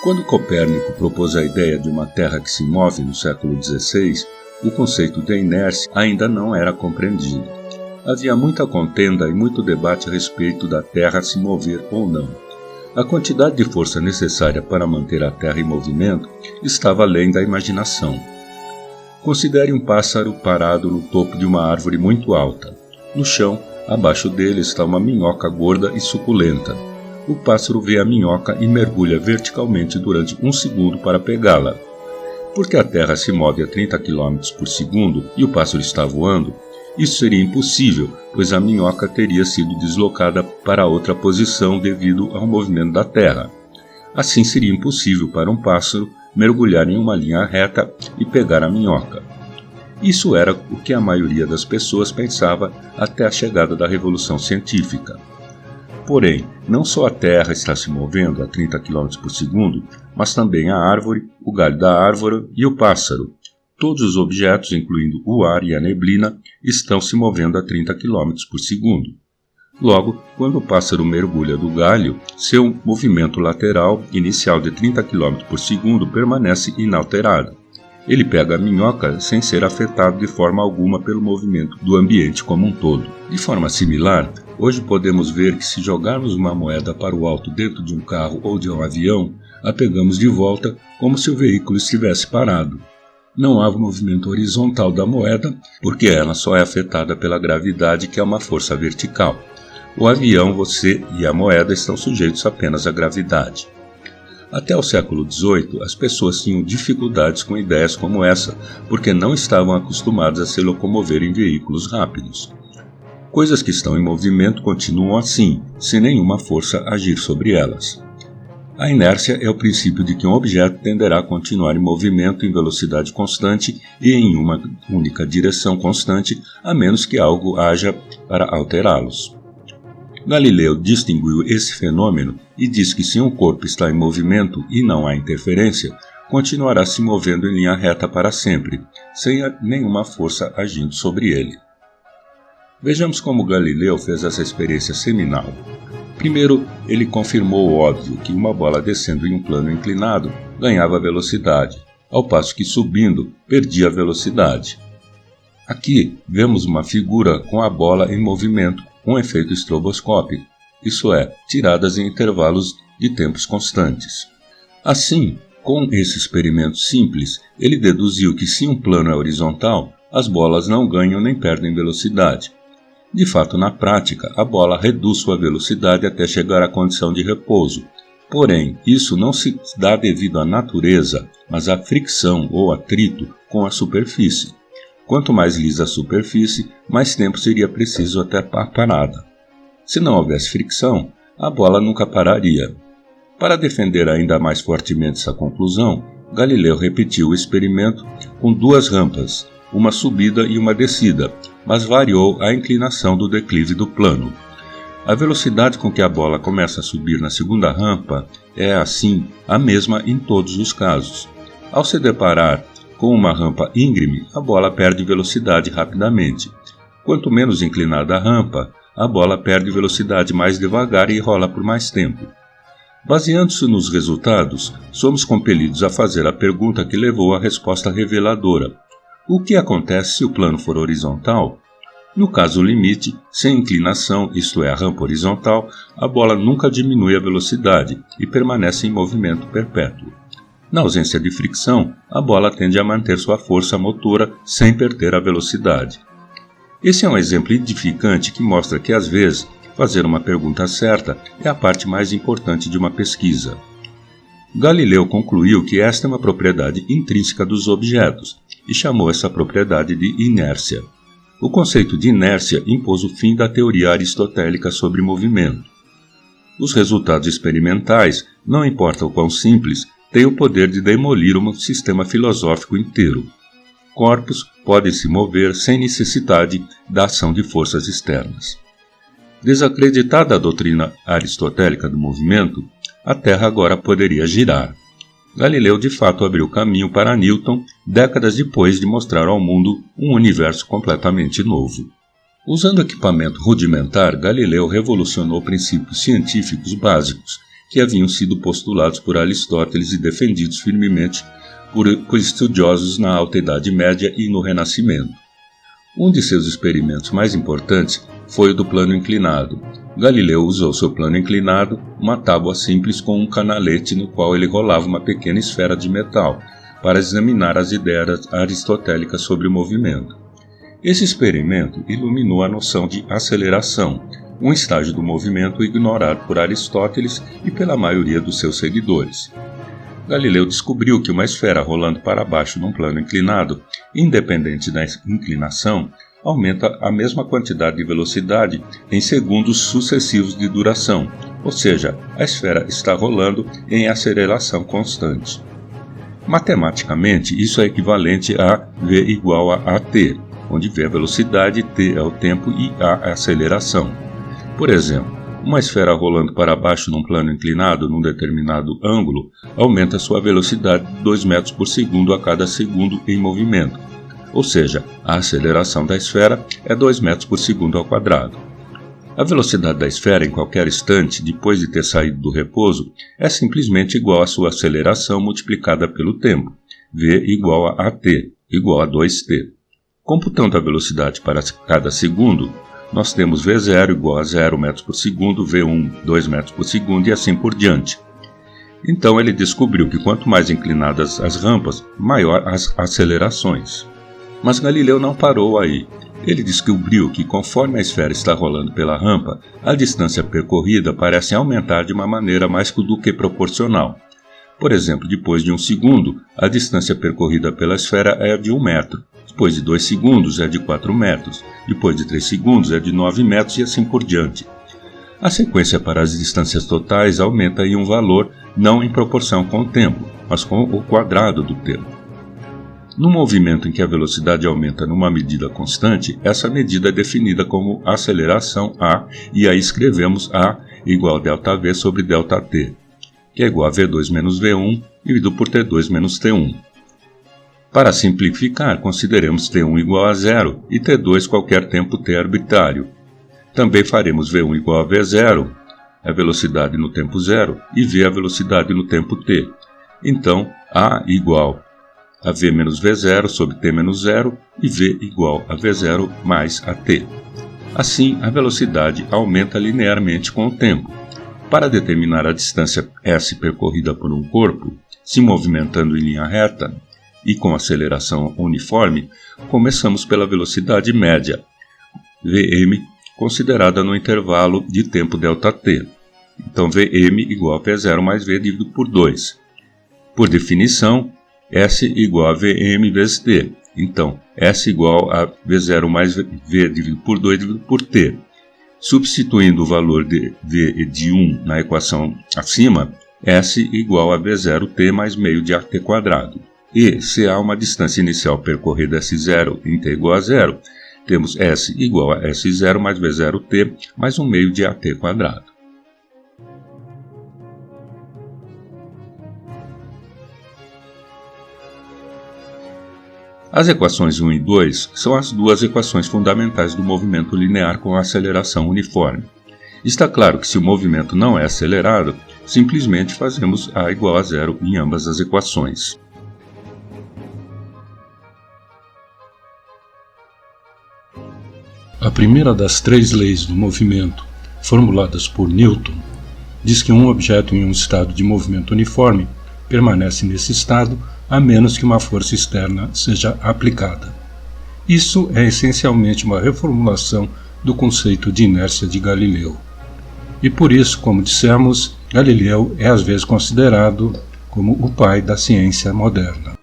Quando Copérnico propôs a ideia de uma Terra que se move no século XVI, o conceito de inércia ainda não era compreendido. Havia muita contenda e muito debate a respeito da Terra se mover ou não. A quantidade de força necessária para manter a Terra em movimento estava além da imaginação. Considere um pássaro parado no topo de uma árvore muito alta. No chão, abaixo dele está uma minhoca gorda e suculenta. O pássaro vê a minhoca e mergulha verticalmente durante 1 segundo para pegá-la. Porque a Terra se move a 30 km por segundo e o pássaro está voando, isso seria impossível, pois a minhoca teria sido deslocada para outra posição devido ao movimento da Terra. Assim seria impossível para um pássaro mergulhar em uma linha reta e pegar a minhoca. Isso era o que a maioria das pessoas pensava até a chegada da Revolução Científica. Porém, não só a Terra está se movendo a 30 km por segundo, mas também a árvore, o galho da árvore e o pássaro. Todos os objetos, incluindo o ar e a neblina, estão se movendo a 30 km por segundo. Logo, quando o pássaro mergulha do galho, seu movimento lateral inicial de 30 km por segundo permanece inalterado. Ele pega a minhoca sem ser afetado de forma alguma pelo movimento do ambiente como um todo. De forma similar, hoje podemos ver que se jogarmos uma moeda para o alto dentro de um carro ou de um avião, a pegamos de volta como se o veículo estivesse parado. Não há movimento horizontal da moeda, porque ela só é afetada pela gravidade, que é uma força vertical. O avião, você e a moeda estão sujeitos apenas à gravidade. Até o século XVIII, as pessoas tinham dificuldades com ideias como essa, porque não estavam acostumadas a se locomover em veículos rápidos. Coisas que estão em movimento continuam assim, sem nenhuma força agir sobre elas. A inércia é o princípio de que um objeto tenderá a continuar em movimento em velocidade constante e em uma única direção constante, a menos que algo haja para alterá-los. Galileu distinguiu esse fenômeno e diz que se um corpo está em movimento e não há interferência, continuará se movendo em linha reta para sempre, sem nenhuma força agindo sobre ele. Vejamos como Galileu fez essa experiência seminal. Primeiro, ele confirmou o óbvio que uma bola descendo em um plano inclinado ganhava velocidade, ao passo que subindo perdia velocidade. Aqui vemos uma figura com a bola em movimento com efeito estroboscópico, isso é, tiradas em intervalos de tempos constantes. Assim, com esse experimento simples, ele deduziu que se um plano é horizontal, as bolas não ganham nem perdem velocidade. De fato, na prática, a bola reduz sua velocidade até chegar à condição de repouso. Porém, isso não se dá devido à natureza, mas à fricção ou atrito com a superfície. Quanto mais lisa a superfície, mais tempo seria preciso até a parada. Se não houvesse fricção, a bola nunca pararia. Para defender ainda mais fortemente essa conclusão, Galileu repetiu o experimento com 2 rampas, uma subida e uma descida, mas variou a inclinação do declive do plano. A velocidade com que a bola começa a subir na segunda rampa é, assim, a mesma em todos os casos. Ao se deparar com uma rampa íngreme, a bola perde velocidade rapidamente. Quanto menos inclinada a rampa, a bola perde velocidade mais devagar e rola por mais tempo. Baseando-se nos resultados, somos compelidos a fazer a pergunta que levou à resposta reveladora. O que acontece se o plano for horizontal? No caso limite, sem inclinação, isto é, a rampa horizontal, a bola nunca diminui a velocidade e permanece em movimento perpétuo. Na ausência de fricção, a bola tende a manter sua força motora sem perder a velocidade. Esse é um exemplo edificante que mostra que, às vezes, fazer uma pergunta certa é a parte mais importante de uma pesquisa. Galileu concluiu que esta é uma propriedade intrínseca dos objetos e chamou essa propriedade de inércia. O conceito de inércia impôs o fim da teoria aristotélica sobre movimento. Os resultados experimentais, não importa o quão simples, têm o poder de demolir um sistema filosófico inteiro. Corpos podem se mover sem necessidade da ação de forças externas. Desacreditada a doutrina aristotélica do movimento, a Terra agora poderia girar. Galileu de fato abriu caminho para Newton décadas depois de mostrar ao mundo um universo completamente novo. Usando equipamento rudimentar, Galileu revolucionou princípios científicos básicos que haviam sido postulados por Aristóteles e defendidos firmemente por estudiosos na Alta Idade Média e no Renascimento. Um de seus experimentos mais importantes foi o do plano inclinado. Galileu usou seu plano inclinado, uma tábua simples com um canalete no qual ele rolava uma pequena esfera de metal, para examinar as ideias aristotélicas sobre o movimento. Esse experimento iluminou a noção de aceleração, um estágio do movimento ignorado por Aristóteles e pela maioria dos seus seguidores. Galileu descobriu que uma esfera rolando para baixo num plano inclinado, independente da inclinação, aumenta a mesma quantidade de velocidade em segundos sucessivos de duração, ou seja, a esfera está rolando em aceleração constante. Matematicamente, isso é equivalente a v igual a at, onde v é a velocidade, t é o tempo e a é a aceleração. Por exemplo, uma esfera rolando para baixo num plano inclinado num determinado ângulo aumenta sua velocidade de 2 metros por segundo a cada segundo em movimento, ou seja, a aceleração da esfera é 2 metros por segundo ao quadrado. A velocidade da esfera em qualquer instante depois de ter saído do repouso é simplesmente igual à sua aceleração multiplicada pelo tempo, v igual a at, igual a 2t. Computando a velocidade para cada segundo, nós temos V0 igual a 0 metros por segundo, V1 2 metros por segundo e assim por diante. Então ele descobriu que quanto mais inclinadas as rampas, maior as acelerações. Mas Galileu não parou aí. Ele descobriu que conforme a esfera está rolando pela rampa, a distância percorrida parece aumentar de uma maneira mais do que proporcional. Por exemplo, depois de 1 segundo, a distância percorrida pela esfera é de 1 metro. Depois de 2 segundos é de 4 metros, depois de 3 segundos é de 9 metros e assim por diante. A sequência para as distâncias totais aumenta em um valor não em proporção com o tempo, mas com o quadrado do tempo. No movimento em que a velocidade aumenta numa medida constante, essa medida é definida como aceleração A e aí escrevemos A igual a ΔV sobre ΔT, que é igual a V2 menos V1 dividido por T2 menos T1. Para simplificar, consideremos T1 igual a 0 e T2 qualquer tempo t arbitrário. Também faremos V1 igual a V0, a velocidade no tempo 0, e V a velocidade no tempo t. Então, A igual a V menos V0 sobre t menos 0 e V igual a V0 mais a t. Assim, a velocidade aumenta linearmente com o tempo. Para determinar a distância s percorrida por um corpo, se movimentando em linha reta, e com aceleração uniforme, começamos pela velocidade média, Vm, considerada no intervalo de tempo ΔT. Então, Vm igual a V0 mais V dividido por 2. Por definição, S igual a Vm vezes T. Então, S igual a V0 mais V dividido por 2 dividido por T. Substituindo o valor de V de 1 na equação acima, S igual a V0T mais meio de AT quadrado. E, se há uma distância inicial percorrida S0 em t igual a 0, temos S igual a S0 mais V0t mais um meio de AT quadrado. As equações 1 e 2 são as duas equações fundamentais do movimento linear com aceleração uniforme. Está claro que se o movimento não é acelerado, simplesmente fazemos A igual a 0 em ambas as equações. A primeira das 3 leis do movimento, formuladas por Newton, diz que um objeto em um estado de movimento uniforme permanece nesse estado a menos que uma força externa seja aplicada. Isso é essencialmente uma reformulação do conceito de inércia de Galileu. E por isso, como dissemos, Galileu é às vezes considerado como o pai da ciência moderna.